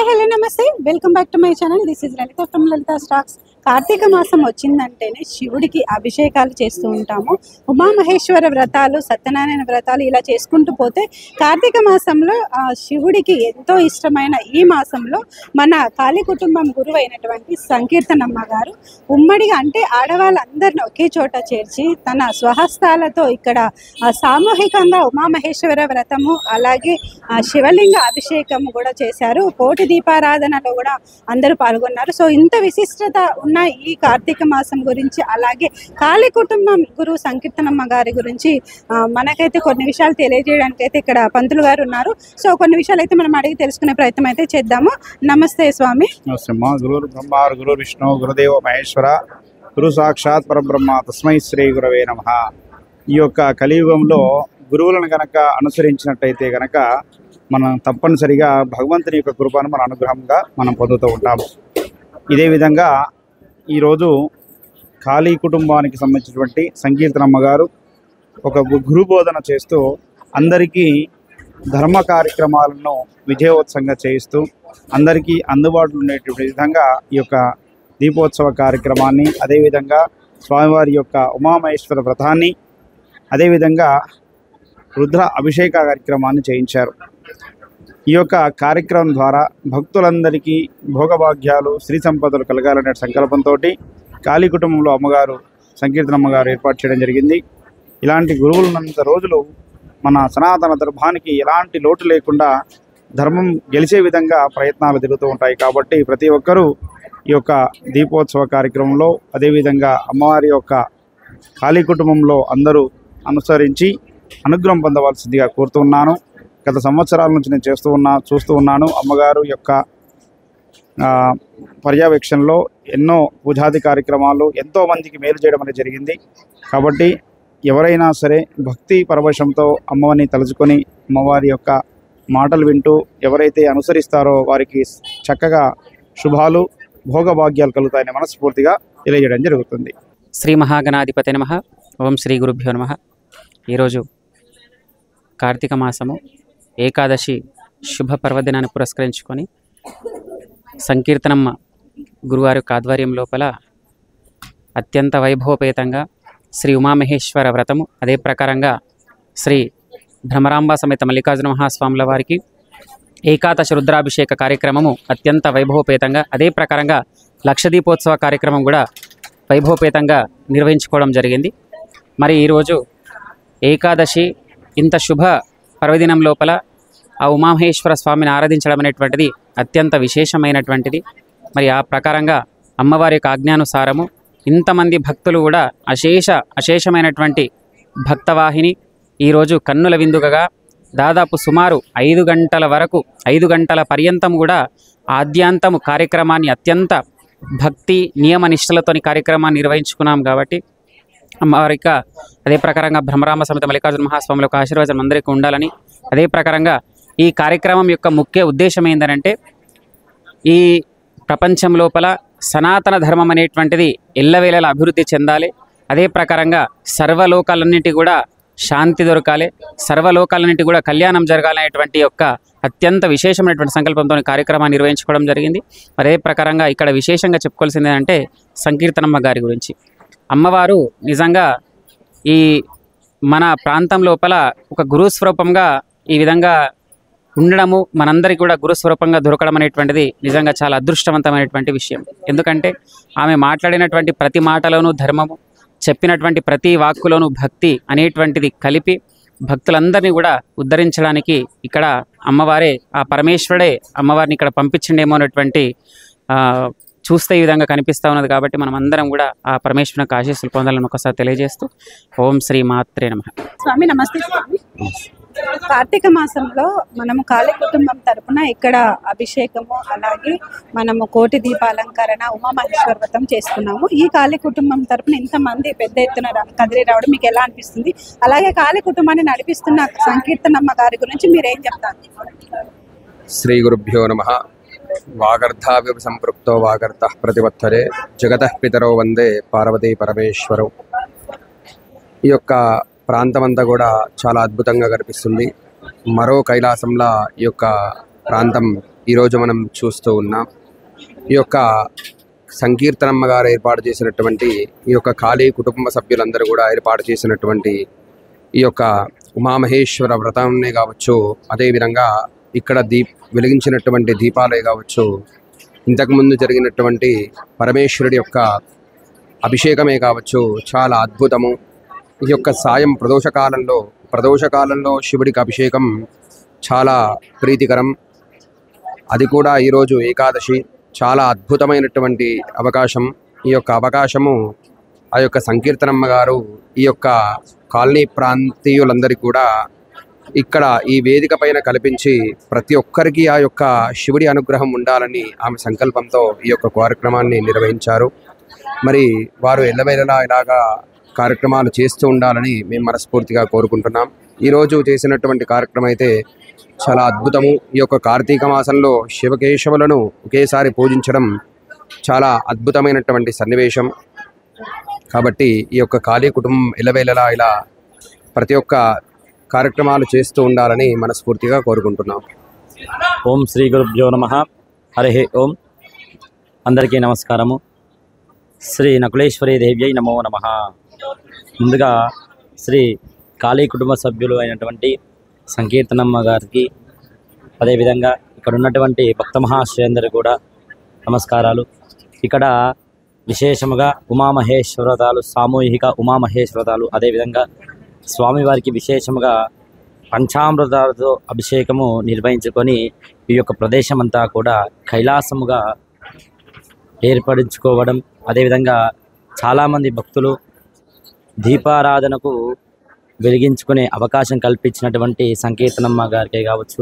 Hello నమస్తే, welcome back to my channel. This is Lalitha from Lalitha stocks. కార్తీక మాసం వచ్చిందంటేనే శివుడికి అభిషేకాలు చేస్తూ ఉంటాము. ఉమామహేశ్వర వ్రతాలు, సత్యనారాయణ వ్రతాలు ఇలా చేసుకుంటూ పోతే కార్తీక మాసంలో శివుడికి ఎంతో ఇష్టమైన ఈ మాసంలో మన కాళీ కుటుంబం గురువు అయినటువంటి సంకీర్తనమ్మ గారు ఉమ్మడిగా అంటే ఆడవాళ్ళందరిని ఒకే చోట చేర్చి తన స్వహస్తాలతో ఇక్కడ సామూహికంగా ఉమామహేశ్వర వ్రతము అలాగే శివలింగ అభిషేకము కూడా చేశారు. కోటి దీపారాధనలో కూడా అందరూ పాల్గొన్నారు. సో ఇంత విశిష్టత ఉన్న ఈ కార్తీక మాసం గురించి అలాగే కాళీ కుటుంబం గురువు సంకీర్తనమ్మ గారి గురించి మనకైతే కొన్ని విషయాలు తెలియజేయడానికి అయితే ఇక్కడ పంతులు గారు ఉన్నారు. సో కొన్ని విషయాలు అయితే మనం అడిగి తెలుసుకునే ప్రయత్నం అయితే చేద్దాము. నమస్తే స్వామి. నమస్తే. గురు బ్రహ్మ గురు విష్ణు గురుదేవ మహేశ్వర గురు సాక్షాత్ పరబ్రహ్మ తస్మై శ్రీ గురవే నమః. ఈ యొక్క కలియుగంలో గురువులను కనుక అనుసరించినట్టయితే కనుక మనం తప్పనిసరిగా భగవంతుని యొక్క కృపను మన అనుగ్రహంగా మనం పొందుతూ ఉంటాము. ఇదే విధంగా ఈరోజు కాళీ కుటుంబానికి సంబంధించినటువంటి సంకీర్తనమ్మ గారు ఒక గురుబోధన చేస్తూ అందరికీ ధర్మ కార్యక్రమాలను విజయోత్సవంగా చేయిస్తూ అందరికీ అందుబాటులో ఉండేటువంటి విధంగా ఈ యొక్క దీపోత్సవ కార్యక్రమాన్ని, అదేవిధంగా స్వామివారి యొక్క ఉమామహేశ్వర వ్రతాన్ని, అదేవిధంగా రుద్ర అభిషేక కార్యక్రమాన్ని చేయించారు. ఈ యొక్క కార్యక్రమం ద్వారా భక్తులందరికీ భోగభాగ్యాలు, శ్రీ సంపదలు కలగాలనే సంకల్పంతో కాళీ కుటుంబంలో అమ్మగారు సంకీర్తనమ్మ గారు ఏర్పాటు చేయడం జరిగింది. ఇలాంటి గురువులున్నంత రోజులు మన సనాతన ధర్మానికి ఎలాంటి లోటు లేకుండా ధర్మం గెలిచే విధంగా ప్రయత్నాలు జరుగుతూ ఉంటాయి. కాబట్టి ప్రతి ఒక్కరూ ఈ యొక్క దీపోత్సవ కార్యక్రమంలో, అదేవిధంగా అమ్మవారి యొక్క కాళీ కుటుంబంలో అందరూ అనుసరించి అనుగ్రహం పొందవలసిందిగా కోరుతున్నాను. గత సంవత్సరాల నుంచి నేను చూస్తూ ఉన్నాను. అమ్మగారు యొక్క పర్యవేక్షణలో ఎన్నో పూజాది కార్యక్రమాలు ఎంతోమందికి మేలు చేయడం అనేది జరిగింది. కాబట్టి ఎవరైనా సరే భక్తి పరవశంతో అమ్మవారిని తలుచుకొని అమ్మవారి యొక్క మాటలు వింటూ ఎవరైతే అనుసరిస్తారో వారికి చక్కగా శుభాలు, భోగభాగ్యాలు కలుగుతాయని మనస్ఫూర్తిగా తెలియజేయడం జరుగుతుంది. శ్రీ మహాగణాధిపతి నమః. ఓం శ్రీ గురుభ్యో నమః. ఈరోజు కార్తీక మాసము ఏకాదశి శుభ పర్వదినాన్ని పురస్కరించుకొని సంకీర్తనమ్మ గురువారి యొక్క ఆధ్వర్యం లోపల అత్యంత వైభవపేతంగా శ్రీ ఉమామహేశ్వర వ్రతము, అదే ప్రకారంగా శ్రీ భ్రమరాంబ సమేత మల్లికార్జున మహాస్వాముల వారికి ఏకాదశి రుద్రాభిషేక కార్యక్రమము అత్యంత వైభవపేతంగా, అదే ప్రకారంగా లక్షదీపోత్సవ కార్యక్రమం కూడా వైభవపేతంగా నిర్వహించుకోవడం జరిగింది. మరి ఈరోజు ఏకాదశి ఇంత శుభ పర్వదినం లోపల ఆ ఉమామహేశ్వర స్వామిని ఆరాధించడం అనేటువంటిది అత్యంత విశేషమైనటువంటిది. మరి ఆ ప్రకారంగా అమ్మవారి యొక్క ఆజ్ఞానుసారము ఇంతమంది భక్తులు కూడా అశేషమైనటువంటి భక్తవాహిని ఈరోజు కన్నుల విందుగా దాదాపు సుమారు 5 గంటల వరకు 5 గంటల పర్యంతం కూడా ఆద్యాంతము కార్యక్రమాన్ని అత్యంత భక్తి నియమ నిష్టలతోని కార్యక్రమాన్ని నిర్వహించుకున్నాం. కాబట్టి అమ్మవారిక అదే ప్రకారంగా భ్రమరాంబ సమేత మల్లికార్జున మహాస్వాముల యొక్క ఆశీర్వాదం అందరికీ ఉండాలని, అదే ప్రకారంగా ఈ కార్యక్రమం యొక్క ముఖ్య ఉద్దేశం ఏంటంటే ఈ ప్రపంచం లోపల సనాతన ధర్మం అనేటువంటిది ఎల్లవేళలా అభివృద్ధి చెందాలి. అదే ప్రకారంగా సర్వలోకాలన్నింటి కూడా శాంతి దొరకాలి, సర్వలోకాలన్నింటి కూడా కళ్యాణం జరగాలనేటువంటి యొక్క అత్యంత విశేషమైనటువంటి సంకల్పంతో కార్యక్రమాన్ని నిర్వహించుకోవడం జరిగింది. అదే ప్రకారంగా ఇక్కడ విశేషంగా చెప్పుకోవాల్సింది ఏంటంటే సంకీర్తనమ్మ గారి గురించి. అమ్మవారు నిజంగా ఈ మన ప్రాంతం లోపల ఒక గురుస్వరూపంగా ఈ విధంగా ఉండడము, మనందరికీ కూడా గురుస్వరూపంగా దొరకడం అనేటువంటిది నిజంగా చాలా అదృష్టవంతమైనటువంటి విషయం. ఎందుకంటే ఆమె మాట్లాడినటువంటి ప్రతి మాటలోనూ ధర్మము, చెప్పినటువంటి ప్రతి వాక్కులోనూ భక్తి అనేటువంటిది కలిపి భక్తులందరినీ కూడా ఉద్ధరించడానికి ఇక్కడ అమ్మవారే, ఆ పరమేశ్వరుడే అమ్మవారిని ఇక్కడ పంపించిండేమో అనేటువంటి చూస్తే ఈ విధంగా కనిపిస్తూ ఉన్నది. కాబట్టి మనం అందరం కూడా ఆ పరమేశ్వరునికి ఆశీస్సులు పొందాలని ఒకసారి తెలియజేస్తూ ఓం శ్రీ మాత్రే నమః. స్వామి నమస్తే. స్వామి, కార్తీక మాసంలో మనము కాళీ కుటుంబం తరపున ఇక్కడ అభిషేకము అలాగే మనము కోటి దీపాలంకరణ ఉమామహేశ్వర వ్రతం చేసుకున్నాము. ఈ కాళీ కుటుంబం తరపున ఇంతమంది పెద్ద ఎత్తున కదిలి రావడం మీకు ఎలా అనిపిస్తుంది? అలాగే కాళీ కుటుంబాన్ని నడిపిస్తున్న సంకీర్తనమ్మ గారి గురించి మీరేం చెప్తారు? శ్రీ గురుభ్యో నమః. వాగర్ధావివ సంపృక్తో వాగర్ధః ప్రతివత్సరే జగతః పితరో వందే పార్వతీ పరమేశ్వరౌ. ఈ యొక్క ప్రాంతమంతా కూడా చాలా అద్భుతంగా కనిపిస్తుంది. మరో కైలాసంలా ఈ యొక్క ప్రాంతం ఈరోజు మనం చూస్తూ ఉన్నాం. ఈ యొక్క సంకీర్తనమ్మ గారు ఏర్పాటు చేసినటువంటి ఈ యొక్క కాళీ కుటుంబ సభ్యులందరూ కూడా ఏర్పాటు చేసినటువంటి ఈ యొక్క ఉమామహేశ్వర వ్రతాన్నే కావచ్చు, అదేవిధంగా ఇక్కడ వెలిగించినటువంటి దీపాలే కావచ్చు, ఇంతకుముందు జరిగినటువంటి పరమేశ్వరుడి యొక్క అభిషేకమే కావచ్చు, చాలా అద్భుతము. ఈ యొక్క సాయం ప్రదోషకాలంలో శివుడికి అభిషేకం చాలా ప్రీతికరం. అది కూడా ఈరోజు ఏకాదశి, చాలా అద్భుతమైనటువంటి అవకాశం. ఈ యొక్క అవకాశము ఆ యొక్క సంకీర్తనమ్మ గారు ఈ యొక్క కాలనీ ప్రాంతీయులందరికీ కూడా ఇక్కడ ఈ వేదిక పైన కల్పించి ప్రతి ఒక్కరికి ఆ యొక్క శివుడి అనుగ్రహం ఉండాలని ఆమె సంకల్పంతో ఈ యొక్క కార్యక్రమాన్ని నిర్వహించారు. మరి వారు ఎల్లవేళలా ఇలాగా కార్యక్రమాలు చేస్తూ ఉండాలని మేము మనస్ఫూర్తిగా కోరుకుంటున్నాం. ఈరోజు చేసినటువంటి కార్యక్రమం అయితే చాలా అద్భుతము. ఈ యొక్క కార్తీక మాసంలో శివకేశవులను ఒకేసారి పూజించడం చాలా అద్భుతమైనటువంటి సన్నివేశం. కాబట్టి ఈ యొక్క కాళీ కుటుంబం ఎల్లవేళలా ఇలా ప్రతి ఒక్క కార్యక్రమాలు చేస్తూ ఉండాలని మనస్ఫూర్తిగా కోరుకుంటున్నాం. ఓం శ్రీ గురుభ్యో నమః. హరి ఓం. అందరికీ నమస్కారము. శ్రీ నకులేశ్వరి దేవ్యై నమో నమః. ముందుగా శ్రీ కాళీ కుటుంబ సభ్యులు అయినటువంటి సంకీర్తనమ్మ గారికి, అదేవిధంగా ఇక్కడ ఉన్నటువంటి భక్త మహాశ్రేయందరూ కూడా నమస్కారాలు. ఇక్కడ విశేషముగా ఉమామహేశ్వరతాలు, సామూహిక ఉమామహేశ్వరతాలు, అదేవిధంగా స్వామివారికి విశేషముగా పంచామృతాలతో అభిషేకము నిర్వహించుకొని ఈ యొక్క ప్రదేశం అంతా కూడా కైలాసముగా ఏర్పడించుకోవడం, అదేవిధంగా చాలామంది భక్తులు దీపారాధనకు వెలిగించుకునే అవకాశం కల్పించినటువంటి సంకీర్తనమ్మ గారికే కావచ్చు,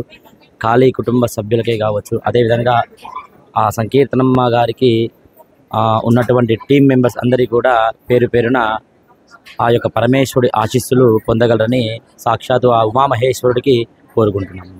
కాళీ కుటుంబ సభ్యులకే కావచ్చు, అదేవిధంగా ఆ సంకీర్తనమ్మ గారికి ఉన్నటువంటి టీం మెంబర్స్ అందరికీ కూడా పేరు పేరున ఆ యొక్క పరమేశ్వరుడి ఆశీస్సులు పొందగలరని సాక్షాత్తు ఆ ఉమామహేశ్వరుడికి కోరుకుంటున్నాము.